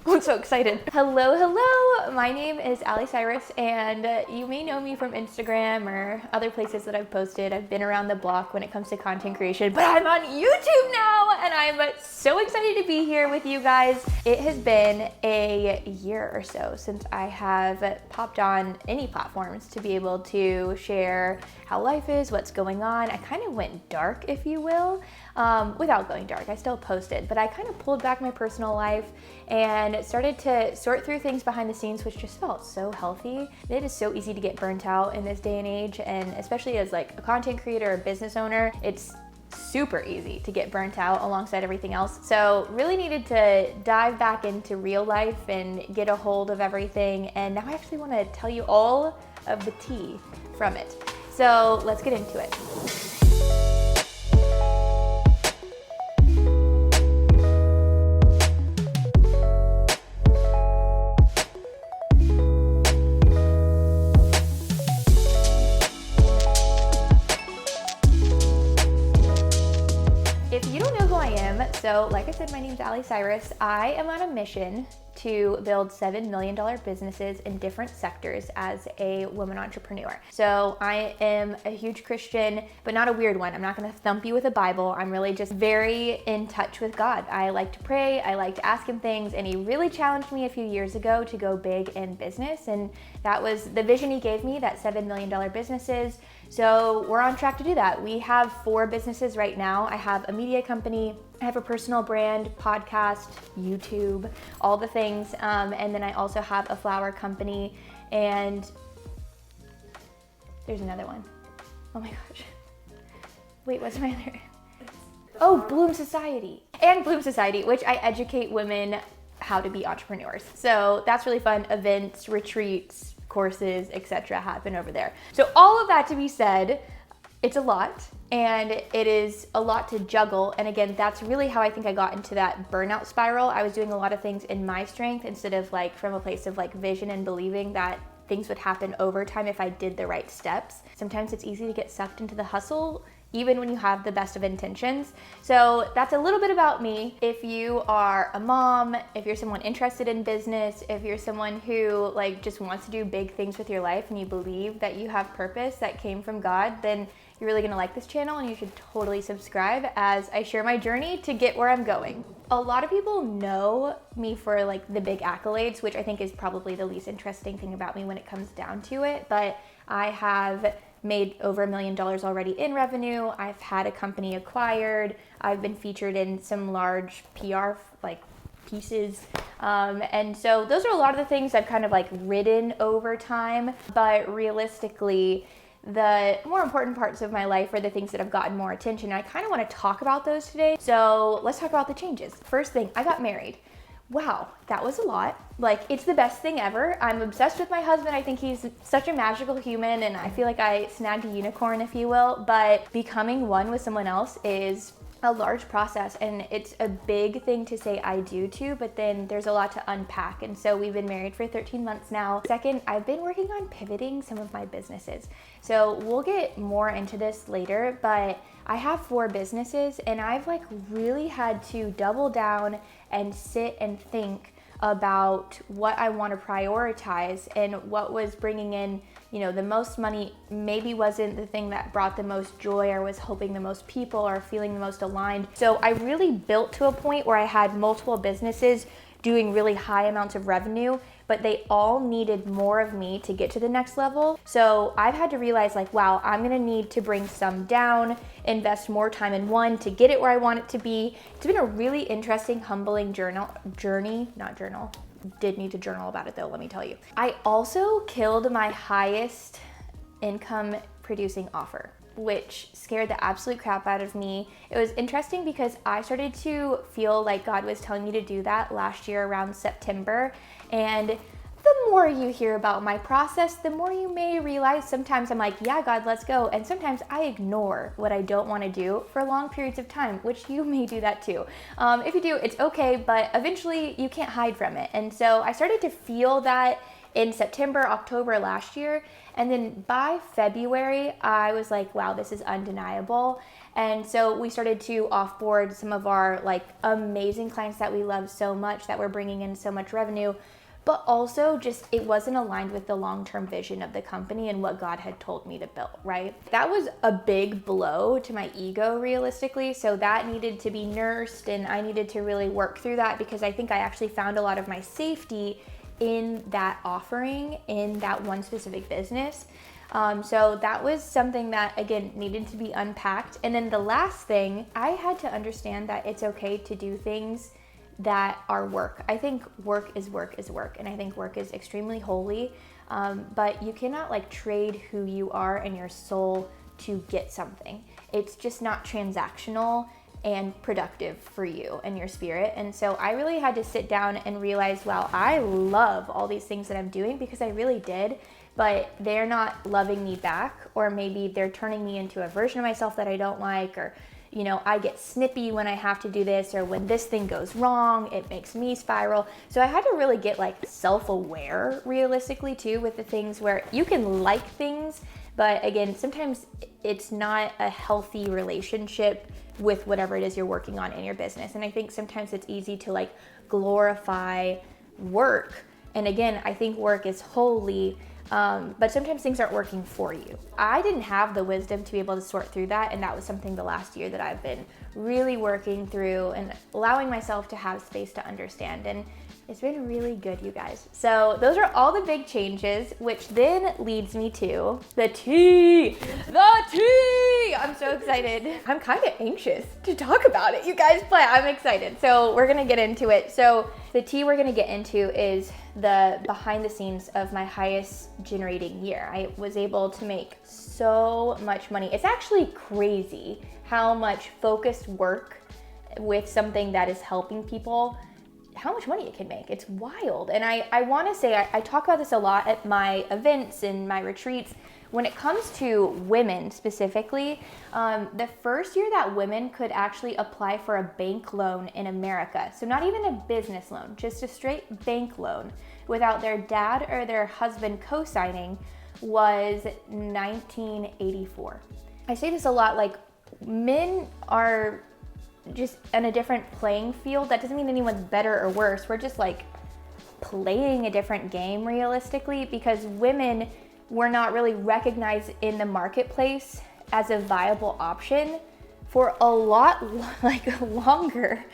I'm so excited. Hello. My name is Allee Cyrus, and you may know me from Instagram or other places that I've posted. I've been around the block when it comes to content creation, but I'm on YouTube now, and I'm so excited to be here with you guys. It has been a year or so since I have popped on any platforms to be able to share how life is, what's going on. I kind of went dark, if you will, without going dark. I still posted, but I kind of pulled back my personal life and started to sort through things behind the scenes, which just felt so healthy. It is so easy to get burnt out in this day and age, and especially as like a content creator or business owner, it's super easy to get burnt out alongside everything else. So really needed to dive back into real life and get a hold of everything. And now I actually want to tell you all of the tea from it. So let's get into it. If you don't know who I am, so like I said, my name's Allee Cyrus. I am on a mission to build $7 million businesses in different sectors as a woman entrepreneur. So I am a huge Christian, but not a weird one. I'm not gonna thump you with a Bible. I'm really just very in touch with God. I like to pray, I like to ask him things, and he really challenged me a few years ago to go big in business. And that was the vision he gave me, that $7 million businesses. So we're on track to do that. We have 4 businesses right now. I have a media company, I have a personal brand, podcast, YouTube, all the things. And then I also have a flower company, and there's another one. Oh my gosh. Wait, what's my other? Oh, Bloom Society. And Bloom Society, which I educate women how to be entrepreneurs. So that's really fun. Events, retreats, courses, etc. happen over there. So all of that to be said, it's a lot, and it is a lot to juggle. And again, that's really how I think I got into that burnout spiral. I was doing a lot of things in my strength instead of like from a place of like vision and believing that things would happen over time if I did the right steps. Sometimes it's easy to get sucked into the hustle, even when you have the best of intentions. So that's a little bit about me. If you are a mom, if you're someone interested in business, if you're someone who like just wants to do big things with your life and you believe that you have purpose that came from God, then you're really gonna like this channel, and you should totally subscribe as I share my journey to get where I'm going. A lot of people know me for like the big accolades, which I think is probably the least interesting thing about me when it comes down to it, but I have made over $1 million already in revenue. I've had a company acquired. I've been featured in some large PR like pieces. And so those are a lot of the things I've kind of like ridden over time, but realistically, the more important parts of my life are the things that have gotten more attention. And I kind of want to talk about those today. So let's talk about the changes. First thing, I got married. Wow, that was a lot. Like, it's the best thing ever. I'm obsessed with my husband. I think he's such a magical human, and I feel like I snagged a unicorn, if you will. But becoming one with someone else is a large process, and it's a big thing to say I do to, but then there's a lot to unpack. And so we've been married for 13 months now. Second, I've been working on pivoting some of my businesses. So we'll get more into this later, but I have 4 businesses, and I've like really had to double down and sit and think about what I want to prioritize, and what was bringing in, you know, the most money maybe wasn't the thing that brought the most joy or was helping the most people or feeling the most aligned. So I really built to a point where I had multiple businesses doing really high amounts of revenue, but they all needed more of me to get to the next level. So I've had to realize like, wow, I'm gonna need to bring some down, invest more time in one to get it where I want it to be. It's been a really interesting, humbling did need to journal about it though, let me tell you. I also killed my highest income producing offer, which scared the absolute crap out of me. It was interesting because I started to feel like God was telling me to do that last year around September. And the more you hear about my process, the more you may realize sometimes I'm like, yeah, God, let's go. And sometimes I ignore what I don't want to do for long periods of time, which you may do that too. If you do, it's okay, but eventually you can't hide from it. And so I started to feel that in September, October last year. And then by February, I was like, wow, this is undeniable. And so we started to offboard some of our like amazing clients that we love so much, that were bringing in so much revenue, but also just it wasn't aligned with the long-term vision of the company and what God had told me to build, right? That was a big blow to my ego realistically. So that needed to be nursed, and I needed to really work through that, because I think I actually found a lot of my safety in that offering, in that one specific business. So that was something that, again, needed to be unpacked. And then the last thing, I had to understand that it's okay to do things that are work. I think work is work is work, and I think work is extremely holy, but you cannot like trade who you are and your soul to get something. It's just not transactional and productive for you and your spirit. And so I really had to sit down and realize, wow, I love all these things that I'm doing, because I really did, but they're not loving me back, or maybe they're turning me into a version of myself that I don't like, or you know, I get snippy when I have to do this, or when this thing goes wrong, it makes me spiral. So I had to really get like self-aware realistically too, with the things where you can like things, but again, sometimes it's not a healthy relationship with whatever it is you're working on in your business. And I think sometimes it's easy to like glorify work. And again, I think work is holy, but sometimes things aren't working for you. I didn't have the wisdom to be able to sort through that, and that was something the last year that I've been really working through and allowing myself to have space to understand, and it's been really good, you guys. So those are all the big changes, which then leads me to the tea. I'm so excited. I'm kind of anxious to talk about it, you guys, but I'm excited. So we're gonna get into it. So the tea we're gonna get into is the behind the scenes of my highest generating year. I was able to make so much money. It's actually crazy how much focused work with something that is helping people, how much money it can make. It's wild. And I want to say, I talk about this a lot at my events and my retreats. When it comes to women specifically, the first year that women could actually apply for a bank loan in America, so not even a business loan, just a straight bank loan without their dad or their husband co-signing, was 1984. I say this a lot, like men are just in a different playing field. That doesn't mean anyone's better or worse. We're just like playing a different game realistically, because women were not really recognized in the marketplace as a viable option for a lot longer.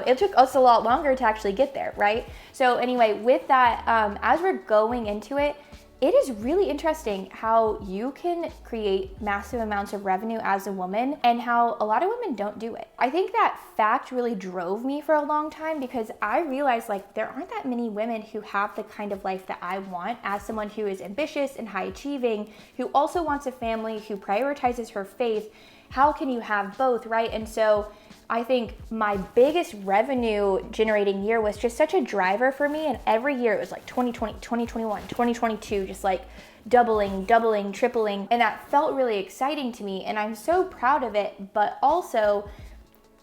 It took us a lot longer to actually get there, right? So anyway, with that, as we're going into it, it is really interesting how you can create massive amounts of revenue as a woman, and how a lot of women don't do it. I think that fact really drove me for a long time, because I realized like there aren't that many women who have the kind of life that I want, as someone who is ambitious and high achieving, who also wants a family, who prioritizes her faith. How can you have both, right? And so I think my biggest revenue generating year was just such a driver for me. And every year it was like 2020, 2021, 2022, just like doubling, tripling. And that felt really exciting to me. And I'm so proud of it. But also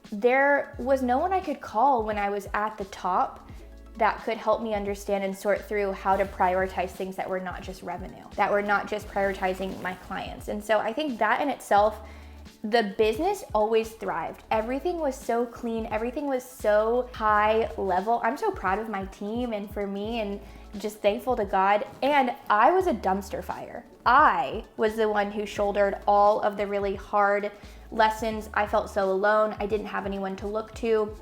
there was no one I could call when I was at the top that could help me understand and sort through how to prioritize things that were not just revenue, that were not just prioritizing my clients. And so I think that in itself, the business always thrived. Everything was so clean. Everything was so high level. I'm so proud of my team and for me, and just thankful to God. And I was a dumpster fire. I was the one who shouldered all of the really hard lessons. I felt so alone. I didn't have anyone to look to.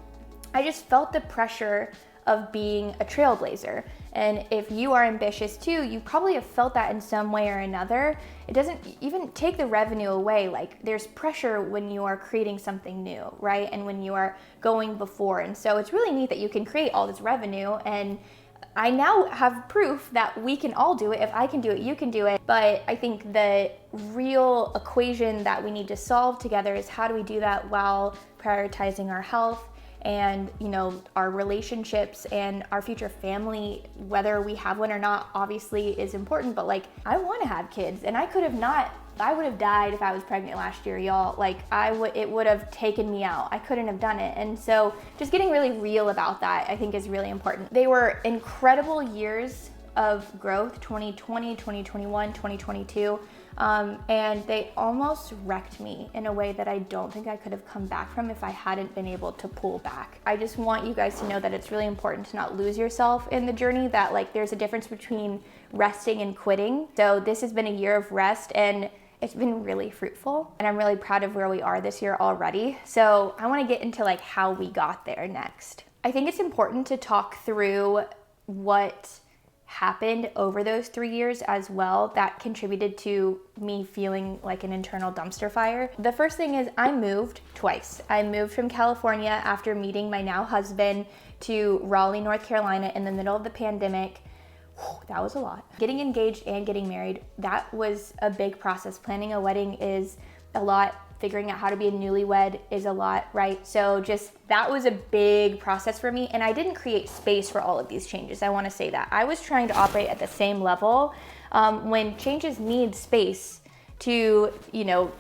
I just felt the pressure of being a trailblazer. And if you are ambitious too, you probably have felt that in some way or another. It doesn't even take the revenue away. Like there's pressure when you are creating something new, right? And when you are going before. And so it's really neat that you can create all this revenue. And I now have proof that we can all do it. If I can do it, you can do it. But I think the real equation that we need to solve together is how do we do that while prioritizing our health and, you know, our relationships and our future family. Whether we have one or not obviously is important, but like I want to have kids, and I would have died if I was pregnant last year, y'all. Like it would have taken me out. I couldn't have done it. And so just getting really real about that, I think, is really important. They were incredible years of growth, 2020, 2021, 2022. And they almost wrecked me in a way that I don't think I could have come back from if I hadn't been able to pull back. I just want you guys to know that it's really important to not lose yourself in the journey, that like there's a difference between resting and quitting. So this has been a year of rest, and it's been really fruitful, and I'm really proud of where we are this year already. So I want to get into like how we got there next. I think it's important to talk through what happened over those 3 years as well that contributed to me feeling like an internal dumpster fire. The first thing is I moved twice. I moved from California after meeting my now husband to Raleigh, North Carolina in the middle of the pandemic. That was a lot. Getting engaged and getting married, that was a big process. Planning a wedding is a lot. Figuring out how to be a newlywed is a lot, right? So just that was a big process for me, and I didn't create space for all of these changes. I want to say that. I was trying to operate at the same level when changes need space to,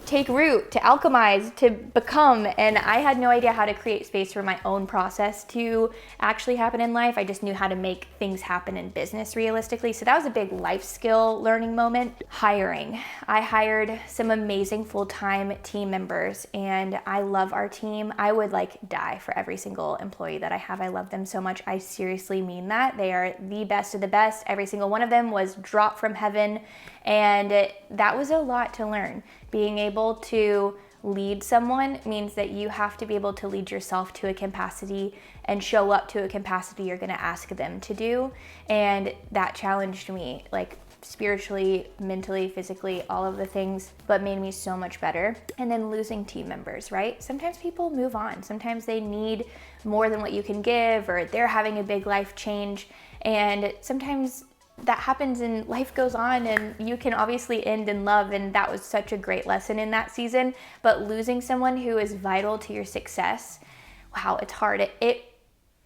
take root, to alchemize, to become. And I had no idea how to create space for my own process to actually happen in life. I just knew how to make things happen in business realistically. So that was a big life skill learning moment. Hiring. I hired some amazing full-time team members, and I love our team. I would die for every single employee that I have. I love them so much. I seriously mean that. They are the best of the best. Every single one of them was dropped from heaven. And that was a lot to learn. Being able to lead someone means that you have to be able to lead yourself to a capacity and show up to a capacity you're going to ask them to do. And that challenged me, spiritually, mentally, physically, all of the things, but made me so much better. And then losing team members, right? Sometimes people move on. Sometimes they need more than what you can give, or they're having a big life change. And sometimes that happens and life goes on, and you can obviously end in love, and that was such a great lesson in that season. But losing someone who is vital to your success, wow, it's hard. It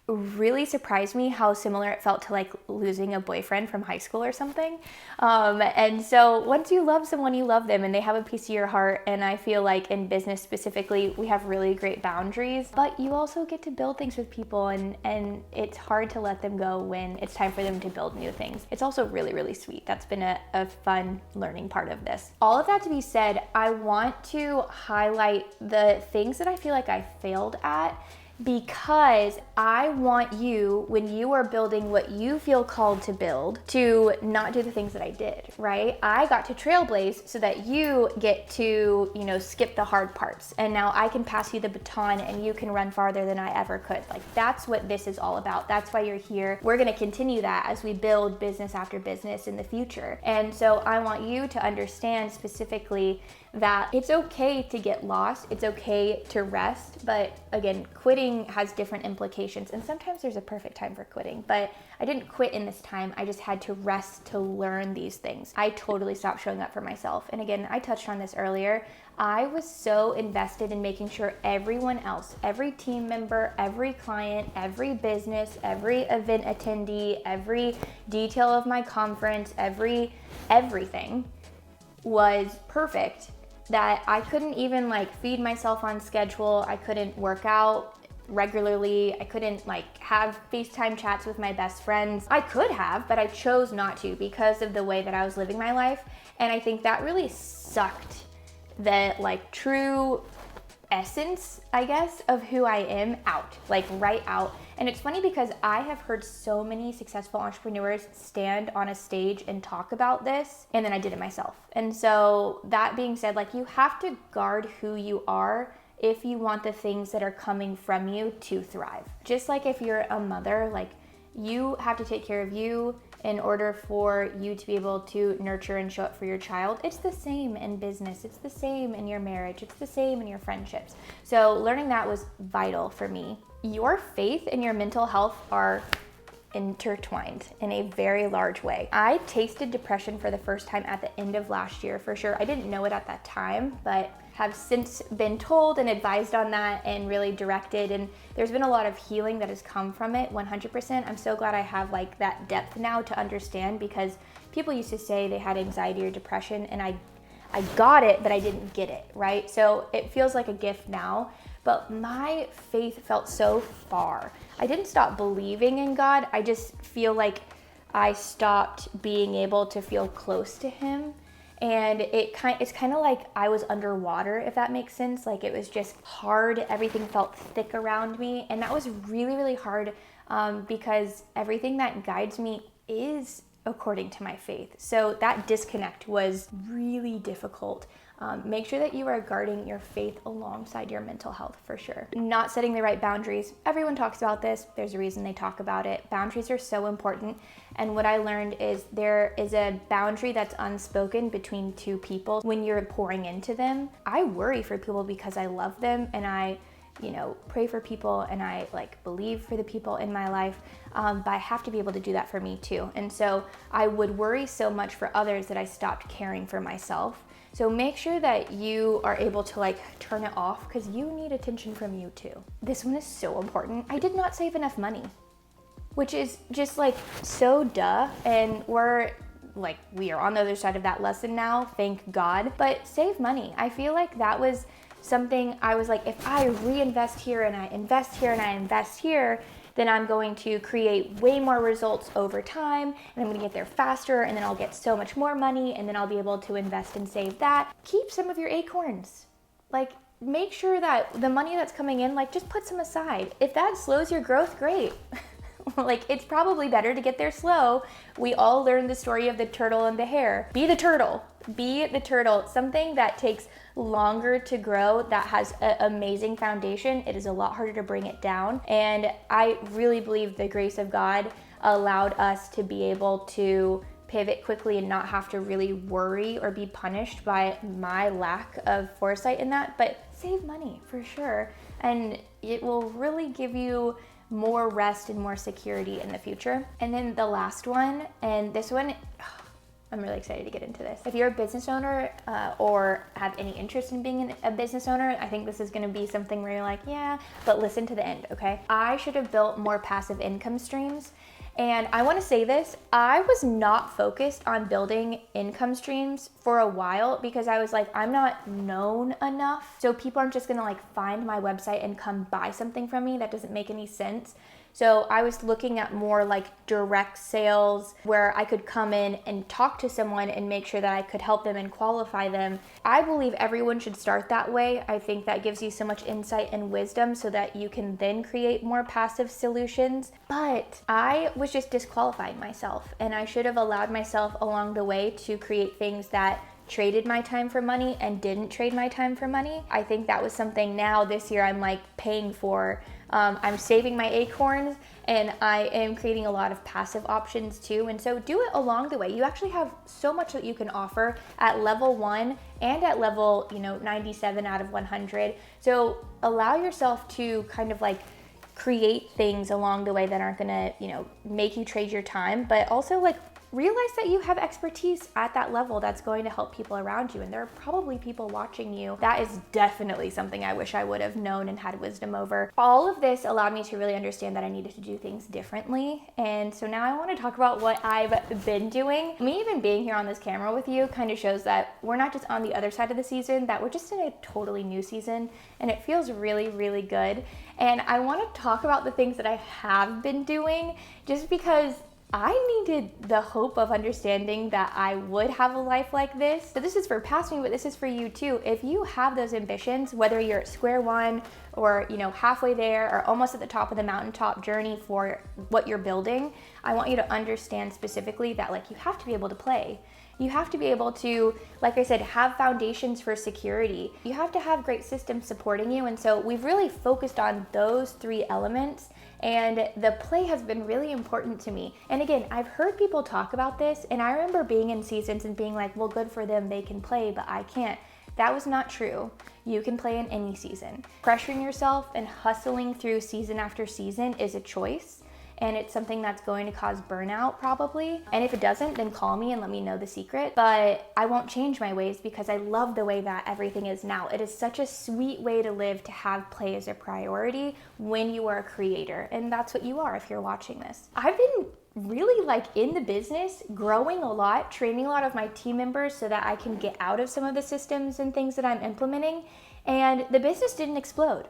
really surprised me how similar it felt to losing a boyfriend from high school or something. And so once you love someone, you love them and they have a piece of your heart. And I feel like in business specifically, we have really great boundaries, but you also get to build things with people, and it's hard to let them go when it's time for them to build new things. It's also really, really sweet. That's been a fun learning part of this. All of that to be said, I want to highlight the things that I feel like I failed at, because I want you, when you are building what you feel called to build, to not do the things that I did, right? I got to trailblaze so that you get to, skip the hard parts. And now I can pass you the baton and you can run farther than I ever could. That's what this is all about. That's why you're here. We're going to continue that as we build business after business in the future. And so I want you to understand specifically that it's okay to get lost, it's okay to rest, but again, quitting has different implications, and sometimes there's a perfect time for quitting, but I didn't quit in this time. I just had to rest to learn these things. I totally stopped showing up for myself. And again, I touched on this earlier. I was so invested in making sure everyone else, every team member, every client, every business, every event attendee, every detail of my conference, everything was perfect, that I couldn't even feed myself on schedule. I couldn't work out regularly. I couldn't have FaceTime chats with my best friends. I could have, but I chose not to because of the way that I was living my life. And I think that really sucked the true essence, I guess, of who I am out, right out. And it's funny because I have heard so many successful entrepreneurs stand on a stage and talk about this, and then I did it myself. And so that being said, you have to guard who you are if you want the things that are coming from you to thrive. Just like if you're a mother, you have to take care of you in order for you to be able to nurture and show up for your child. It's the same in business. It's the same in your marriage. It's the same in your friendships. So learning that was vital for me. Your faith and your mental health are intertwined in a very large way. I tasted depression for the first time at the end of last year, for sure. I didn't know it at that time, but have since been told and advised on that and really directed, and there's been a lot of healing that has come from it, 100%. I'm so glad I have that depth now to understand, because people used to say they had anxiety or depression, and I got it, but I didn't get it, right? So it feels like a gift now, but my faith felt so far. I didn't stop believing in God. I just feel like I stopped being able to feel close to Him. And it's kind of like I was underwater, if that makes sense. Like it was just hard. Everything felt thick around me. And that was really, really hard because everything that guides me is according to my faith. So that disconnect was really difficult. Make sure that you are guarding your faith alongside your mental health for sure. Not setting the right boundaries. Everyone talks about this. There's a reason they talk about it. Boundaries are so important. And what I learned is there is a boundary that's unspoken between two people when you're pouring into them. I worry for people because I love them and I pray for people and I believe for the people in my life, but I have to be able to do that for me too. And so I would worry so much for others that I stopped caring for myself. So make sure that you are able to turn it off because you need attention from you too. This one is so important. I did not save enough money, which is just so duh. And we are on the other side of that lesson now, thank God. But save money. I feel like that was something I was if I reinvest here and I invest here and I invest here, then I'm going to create way more results over time and I'm gonna get there faster and then I'll get so much more money and then I'll be able to invest and save that. Keep some of your acorns. Make sure that the money that's coming in, just put some aside. If that slows your growth, great. It's probably better to get there slow. We all learned the story of the turtle and the hare. Be the turtle. Be the turtle. Something that takes longer to grow, that has an amazing foundation, it is a lot harder to bring it down. And I really believe the grace of God allowed us to be able to pivot quickly and not have to really worry or be punished by my lack of foresight in that. But save money for sure. And it will really give you more rest and more security in the future. And then the last one, and this one, I'm really excited to get into this. If you're a business owner or have any interest in being a business owner, I think this is gonna be something where you're yeah, but listen to the end, okay? I should have built more passive income streams. And I wanna say this, I was not focused on building income streams for a while because I was I'm not known enough. So people aren't just gonna find my website and come buy something from me. That doesn't make any sense. So I was looking at more direct sales where I could come in and talk to someone and make sure that I could help them and qualify them. I believe everyone should start that way. I think that gives you so much insight and wisdom so that you can then create more passive solutions. But I was just disqualifying myself and I should have allowed myself along the way to create things that traded my time for money and didn't trade my time for money. I think that was something now this year I'm paying for. I'm saving my acorns and I am creating a lot of passive options too. And so do it along the way. You actually have so much that you can offer at level 1 and at level 97 out of 100. So allow yourself to kind of create things along the way that aren't gonna make you trade your time, but also realize that you have expertise at that level that's going to help people around you. And there are probably people watching you. That is definitely something I wish I would have known and had wisdom over. All of this allowed me to really understand that I needed to do things differently. And so now I want to talk about what I've been doing. Me even being here on this camera with you kind of shows that we're not just on the other side of the season, that we're just in a totally new season. And it feels really, really good. And I want to talk about the things that I have been doing just because I needed the hope of understanding that I would have a life like this. So this is for past me, but this is for you too. If you have those ambitions, whether you're at square one or halfway there or almost at the top of the mountaintop journey for what you're building, I want you to understand specifically that you have to be able to play. You have to be able to, like I said, have foundations for security. You have to have great systems supporting you. And so we've really focused on those 3 elements. And the play has been really important to me. And again, I've heard people talk about this, and I remember being in seasons and being well, good for them, they can play, but I can't. That was not true. You can play in any season. Pressuring yourself and hustling through season after season is a choice. And it's something that's going to cause burnout probably. And if it doesn't, then call me and let me know the secret. But I won't change my ways because I love the way that everything is now. It is such a sweet way to live, to have play as a priority when you are a creator. And that's what you are if you're watching this. I've been really in the business, growing a lot, training a lot of my team members so that I can get out of some of the systems and things that I'm implementing. And the business didn't explode.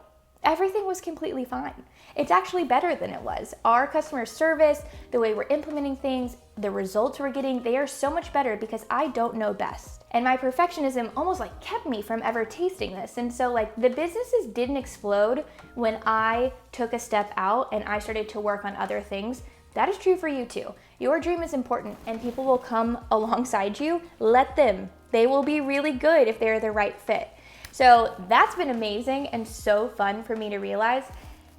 everything was completely fine. It's actually better than it was. Our customer service, the way we're implementing things, the results we're getting, they are so much better because I don't know best. And my perfectionism almost like kept me from ever tasting this. And so like the businesses didn't explode when I took a step out and I started to work on other things. That is true for you too. Your dream is important and people will come alongside you. Let them. They will be really good if they're the right fit. So that's been amazing and so fun for me to realize.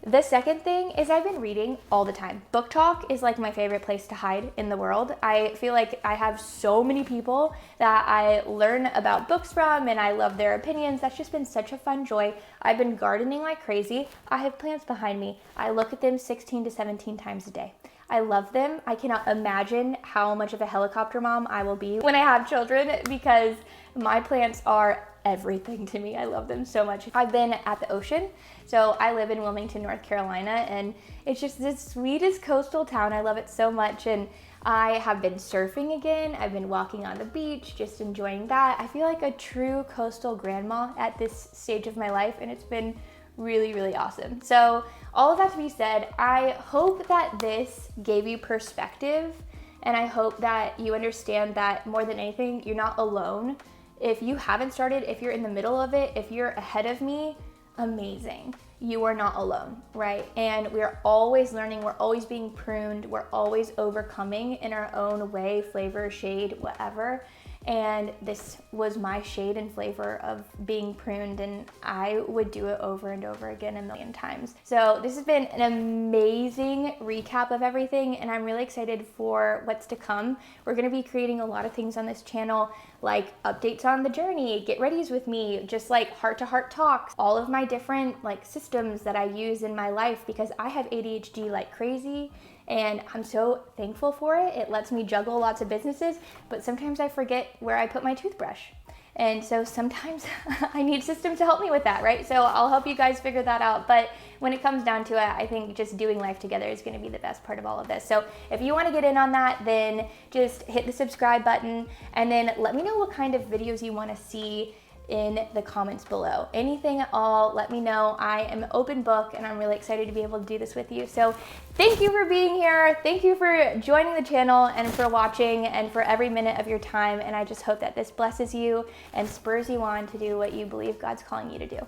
The second thing is I've been reading all the time. Book Talk is like my favorite place to hide in the world. I feel like I have so many people that I learn about books from and I love their opinions. That's just been such a fun joy. I've been gardening like crazy. I have plants behind me. I look at them 16 to 17 times a day. I love them. I cannot imagine how much of a helicopter mom I will be when I have children because my plants are everything to me. I love them so much. I've been at the ocean. So I live in Wilmington, North Carolina, and it's just the sweetest coastal town. I love it so much. And I have been surfing again. I've been walking on the beach, just enjoying that. I feel like a true coastal grandma at this stage of my life, and it's been really, really awesome. So all of that to be said, I hope that this gave you perspective, and I hope that you understand that more than anything, you're not alone. If you haven't started, if you're in the middle of it, if you're ahead of me, amazing. You are not alone, right? And we're always learning, we're always being pruned, we're always overcoming in our own way, flavor, shade, whatever. And this was my shade and flavor of being pruned, and I would do it over and over again a million times. So this has been an amazing recap of everything, and I'm really excited for what's to come. We're gonna be creating a lot of things on this channel, like updates on the journey, get readies with me, just like heart-to-heart talks, all of my different like systems that I use in my life because I have ADHD like crazy. And I'm so thankful for it. It lets me juggle lots of businesses, but sometimes I forget where I put my toothbrush. And so sometimes I need systems to help me with that, right? So I'll help you guys figure that out. But when it comes down to it, I think just doing life together is gonna be the best part of all of this. So if you wanna get in on that, then just hit the subscribe button and then let me know what kind of videos you wanna see in the comments below. Anything at all, let me know. I am an open book and I'm really excited to be able to do this with you. So thank you for being here. Thank you for joining the channel and for watching and for every minute of your time. And I just hope that this blesses you and spurs you on to do what you believe God's calling you to do.